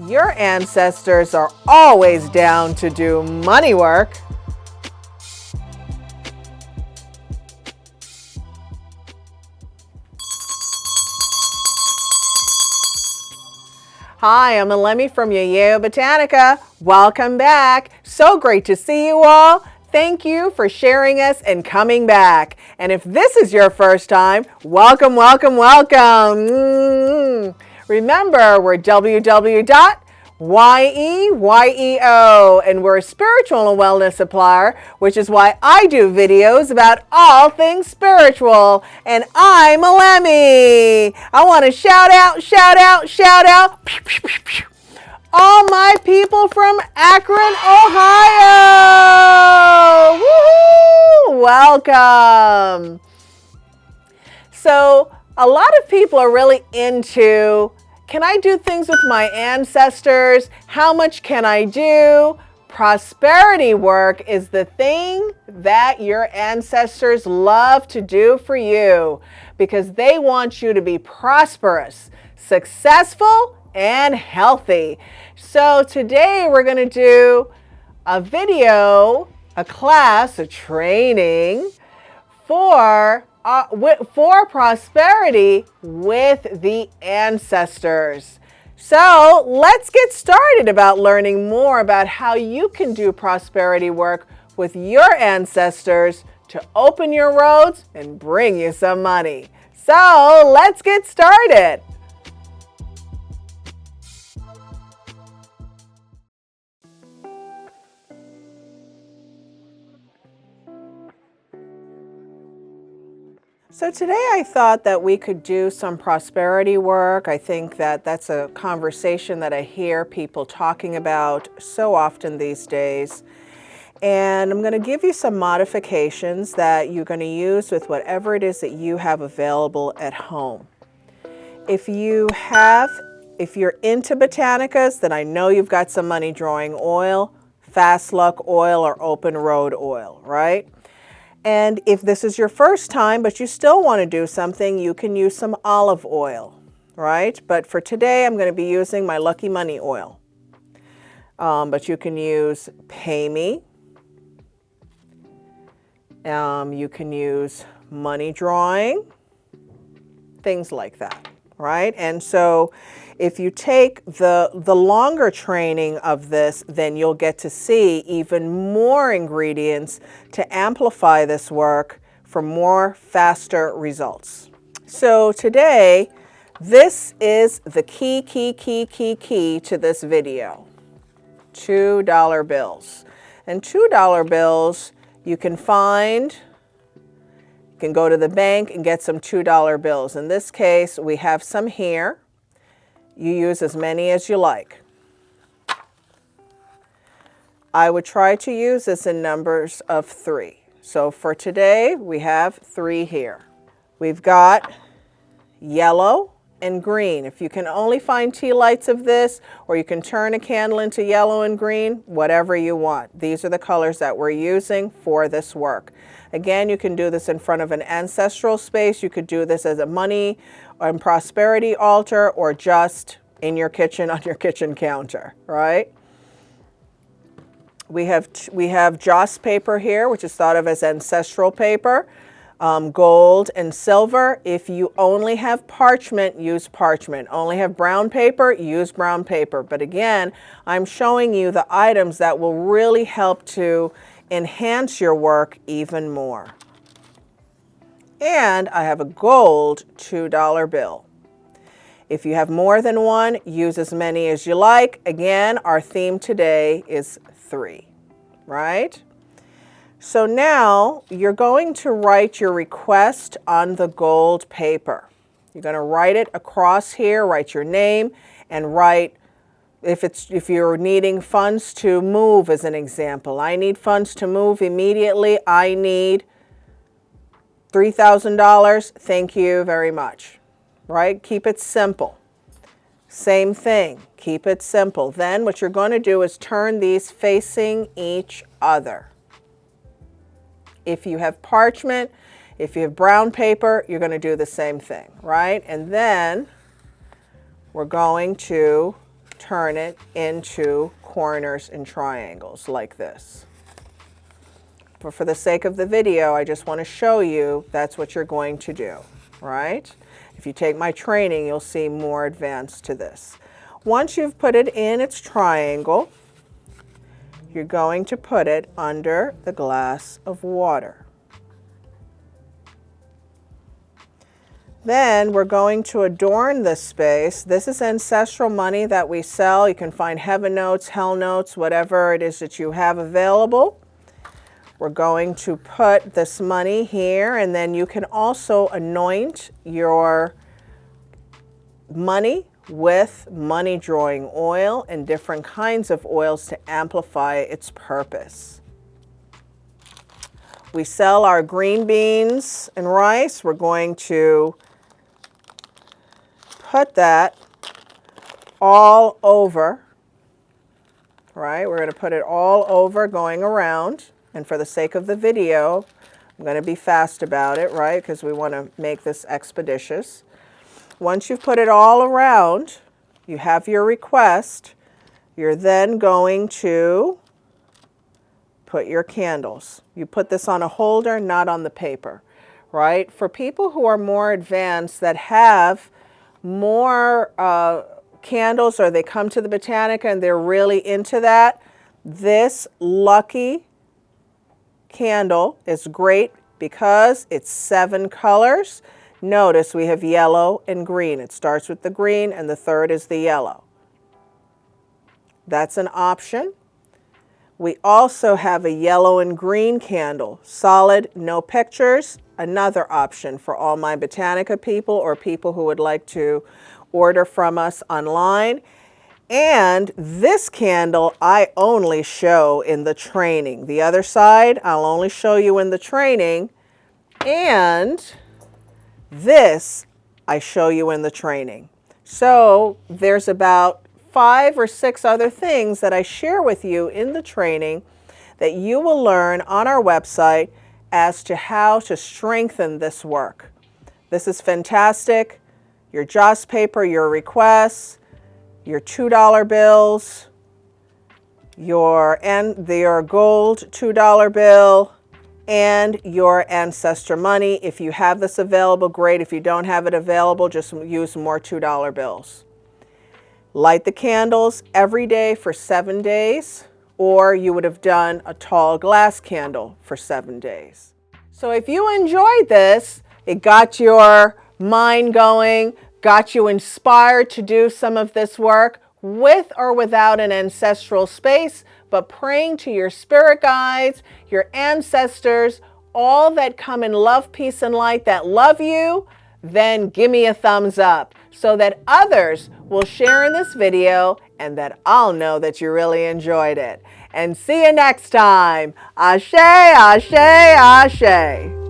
Your ancestors are always down to do money work. Hi, I'm Elemi from Yeyeo Botanica. Welcome back. So great to see you all. Thank you for sharing us and coming back. And if this is your first time, welcome, welcome, welcome. Remember, we're www.yeyeo, and we're a spiritual and wellness supplier, which is why I do videos about all things spiritual. And I'm Elemi. I want to shout out all my people from Akron, Ohio. Woohoo! Welcome. So a lot of people are really into, can I do things with my ancestors? How much can I do? Prosperity work is the thing that your ancestors love to do for you because they want you to be prosperous, successful, and healthy. So today we're going to do a video, a class, a training for prosperity with the ancestors. So let's get started about learning more about how you can do prosperity work with your ancestors to open your roads and bring you some money. So let's get started. So today I thought that we could do some prosperity work. I think that that's a conversation that I hear people talking about so often these days. And I'm going to give you some modifications that you're going to use with whatever it is that you have available at home. If you're into botanicas, then I know you've got some money drawing oil, fast luck oil, or open road oil, right? And if this is your first time, but you still want to do something, you can use some olive oil, right? But for today, I'm going to be using my Lucky Money oil. But you can use Pay Me. You can use money drawing, things like that, right? And so if you take the longer training of this, then you'll get to see even more ingredients to amplify this work for more faster results. So today, this is the key to this video. $2 bills. And $2 bills you can find. You can go to the bank and get some $2 bills. In this case, we have some here. You use as many as you like. I would try to use this in numbers of 3. So for today, we have 3 here. We've got yellow and green. If you can only find tea lights of this, or you can turn a candle into yellow and green, whatever you want. These are the colors that we're using for this work. Again, you can do this in front of an ancestral space. You could do this as a money and prosperity altar, or just in your kitchen on your kitchen counter, right? We have joss paper here, which is thought of as ancestral paper, gold and silver. If you only have parchment, use parchment. Only have brown paper, use brown paper. But again, I'm showing you the items that will really help to enhance your work even more. And I have a gold $2 bill. If you have more than one, use as many as you like. Again, our theme today is 3, right? So now you're going to write your request on the gold paper. You're going to write it across here, write your name, and write, if you're needing funds to move, as an example. I need funds to move immediately. I need $3,000. Thank you very much, right? Keep it simple. Same thing, keep it simple. Then what you're going to do is turn these facing each other. If you have parchment, if you have brown paper, you're going to do the same thing, right? And then we're going to turn it into corners and triangles like this. But for the sake of the video, I just want to show you that's what you're going to do, right? If you take my training, you'll see more advanced to this. Once you've put it in its triangle, you're going to put it under the glass of water. Then we're going to adorn this space. This is ancestral money that we sell. You can find heaven notes, hell notes, whatever it is that you have available. We're going to put this money here, and then you can also anoint your money with money drawing oil and different kinds of oils to amplify its purpose. We sell our green beans and rice. We're going to put that all over, right? We're going to put it all over going around. And for the sake of the video, I'm going to be fast about it, right? Because we want to make this expeditious. Once you've put it all around, you have your request. You're then going to put your candles. You put this on a holder, not on the paper, right? For people who are more advanced that have more candles, or they come to the Botanica and they're really into that, this lucky candle is great because it's 7 colors. Notice we have yellow and green. It starts with the green and the third is the yellow. That's an option. We also have a yellow and green candle, solid, no pictures. Another option for all my Botanica people or people who would like to order from us online. And this candle I only show in the training. The other side I'll only show you in the training. And this I show you in the training. So there's about 5 or 6 other things that I share with you in the training that you will learn on our website as to how to strengthen this work. This is fantastic. Your joss paper, your requests, your $2 bills, your gold $2 bill, and your ancestor money. If you have this available, great. If you don't have it available, just use more $2 bills. Light the candles every day for 7 days, or you would have done a tall glass candle for 7 days. So if you enjoyed this, it got your mind going, got you inspired to do some of this work with or without an ancestral space, but praying to your spirit guides, your ancestors, all that come in love, peace, and light that love you, then give me a thumbs up so that others will share in this video and that I'll know that you really enjoyed it. And see you next time. Ashe, ashe, ashe.